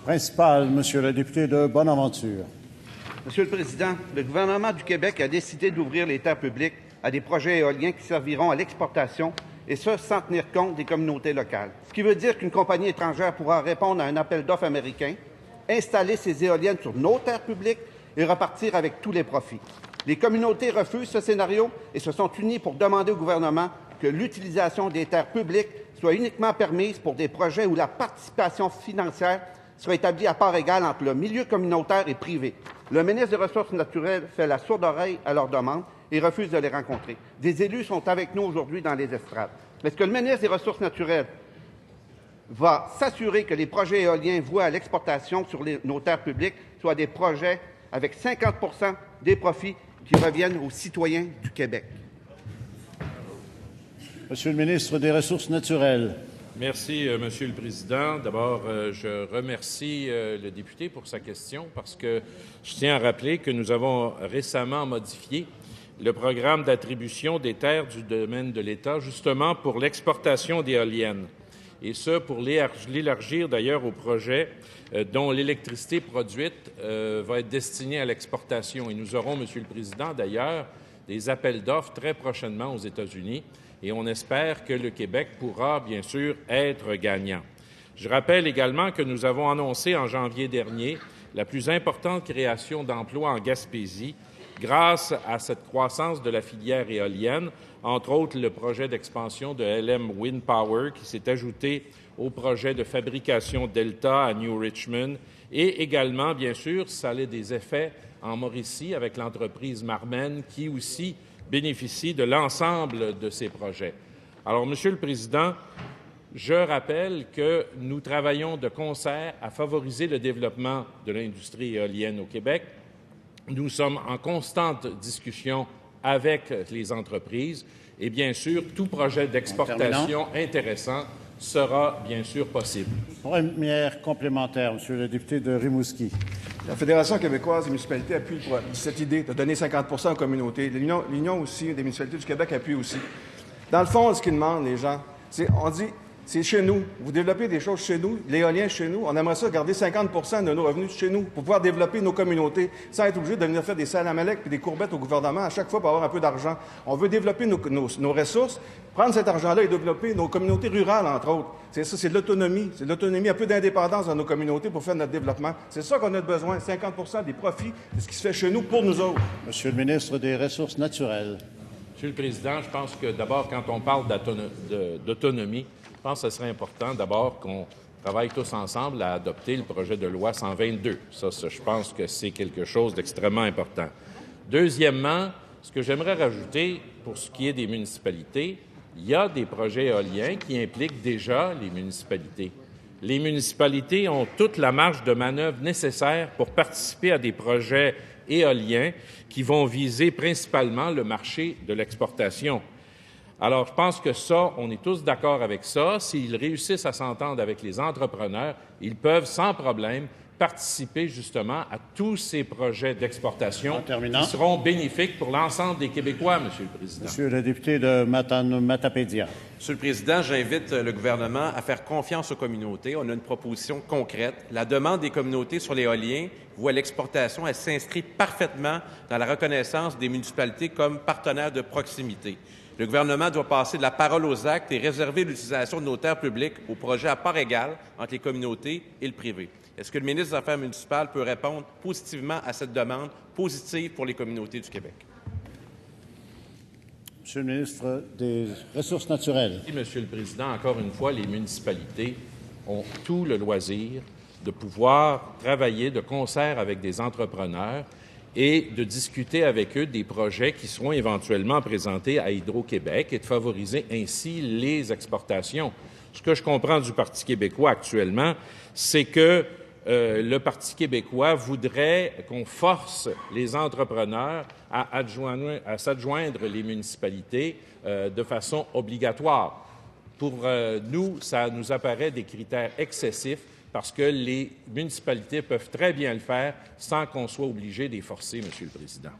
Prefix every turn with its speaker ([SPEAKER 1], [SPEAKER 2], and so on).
[SPEAKER 1] Principal, Monsieur le député de Bonaventure.
[SPEAKER 2] Monsieur le Président, le gouvernement du Québec a décidé d'ouvrir les terres publiques à des projets éoliens qui serviront à l'exportation, et ce, sans tenir compte des communautés locales. Ce qui veut dire qu'une compagnie étrangère pourra répondre à un appel d'offres américain, installer ses éoliennes sur nos terres publiques et repartir avec tous les profits. Les communautés refusent ce scénario et se sont unies pour demander au gouvernement que l'utilisation des terres publiques soit uniquement permise pour des projets où la participation financière sera établie à part égale entre le milieu communautaire et privé. Le ministre des Ressources naturelles fait la sourde oreille à leurs demandes et refuse de les rencontrer. Des élus sont avec nous aujourd'hui dans les estrades. Est-ce que le ministre des Ressources naturelles va s'assurer que les projets éoliens voués à l'exportation sur nos terres publiques soient des projets avec 50 % des profits qui reviennent aux citoyens du Québec?
[SPEAKER 1] Monsieur le ministre des Ressources naturelles.
[SPEAKER 3] Merci, Monsieur le Président. D'abord, je remercie le député pour sa question parce que je tiens à rappeler que nous avons récemment modifié le programme d'attribution des terres du domaine de l'État, justement pour l'exportation d'éoliennes, et ce, pour l'élargir d'ailleurs aux projets dont l'électricité produite va être destinée à l'exportation. Et nous aurons, Monsieur le Président, d'ailleurs, des appels d'offres très prochainement aux États-Unis, et on espère que le Québec pourra, bien sûr, être gagnant. Je rappelle également que nous avons annoncé en janvier dernier la plus importante création d'emplois en Gaspésie grâce à cette croissance de la filière éolienne, entre autres le projet d'expansion de LM Wind Power qui s'est ajouté au projet de fabrication Delta à New Richmond et également, bien sûr, ça a des effets en Mauricie avec l'entreprise Marmen qui aussi bénéficie de l'ensemble de ces projets. Alors, Monsieur le Président, je rappelle que nous travaillons de concert à favoriser le développement de l'industrie éolienne au Québec. Nous sommes en constante discussion avec les entreprises et, bien sûr, tout projet d'exportation intéressant sera, bien sûr, possible.
[SPEAKER 1] Première complémentaire, Monsieur le député de Rimouski.
[SPEAKER 4] La Fédération québécoise des municipalités appuie cette idée de donner 50 % aux communautés. L'Union aussi des municipalités du Québec appuie aussi. Dans le fond, ce qu'ils demandent, les gens, on dit, c'est chez nous. Vous développez des choses chez nous, l'éolien chez nous. On aimerait ça garder 50 % de nos revenus chez nous pour pouvoir développer nos communautés sans être obligé de venir faire des salamalek et des courbettes au gouvernement à chaque fois pour avoir un peu d'argent. On veut développer nos ressources, prendre cet argent-là et développer nos communautés rurales, entre autres. C'est ça, c'est de l'autonomie. C'est de l'autonomie, un peu d'indépendance dans nos communautés pour faire notre développement. C'est ça qu'on a besoin, 50 % des profits de ce qui se fait chez nous pour nous autres.
[SPEAKER 1] Monsieur le ministre des Ressources naturelles.
[SPEAKER 3] Monsieur le Président, je pense que d'abord, quand on parle d'autonomie, je pense que ce serait important d'abord qu'on travaille tous ensemble à adopter le projet de loi 122. Ça, je pense que c'est quelque chose d'extrêmement important. Deuxièmement, ce que j'aimerais rajouter pour ce qui est des municipalités, il y a des projets éoliens qui impliquent déjà les municipalités. Les municipalités ont toute la marge de manœuvre nécessaire pour participer à des projets éoliens qui vont viser principalement le marché de l'exportation. Alors, je pense que ça, on est tous d'accord avec ça. S'ils réussissent à s'entendre avec les entrepreneurs, ils peuvent sans problème participer justement à tous ces projets d'exportation qui seront bénéfiques pour l'ensemble des Québécois, Monsieur le Président.
[SPEAKER 1] Monsieur le député de Matapédia.
[SPEAKER 5] Monsieur le Président, j'invite le gouvernement à faire confiance aux communautés. On a une proposition concrète. La demande des communautés sur l'éolien ou à l'exportation, elle s'inscrit parfaitement dans la reconnaissance des municipalités comme partenaires de proximité. Le gouvernement doit passer de la parole aux actes et réserver l'utilisation de nos terres publiques aux projets à part égale entre les communautés et le privé. Est-ce que le ministre des Affaires municipales peut répondre positivement à cette demande positive pour les communautés du Québec?
[SPEAKER 1] Monsieur le ministre des Ressources naturelles.
[SPEAKER 3] Merci, Monsieur le Président. Encore une fois, les municipalités ont tout le loisir de pouvoir travailler de concert avec des entrepreneurs et de discuter avec eux des projets qui seront éventuellement présentés à Hydro-Québec et de favoriser ainsi les exportations. Ce que je comprends du Parti québécois actuellement, c'est que le Parti québécois voudrait qu'on force les entrepreneurs à s'adjoindre les municipalités de façon obligatoire. Pour nous, ça nous apparaît des critères excessifs parce que les municipalités peuvent très bien le faire sans qu'on soit obligé de les forcer, Monsieur le Président.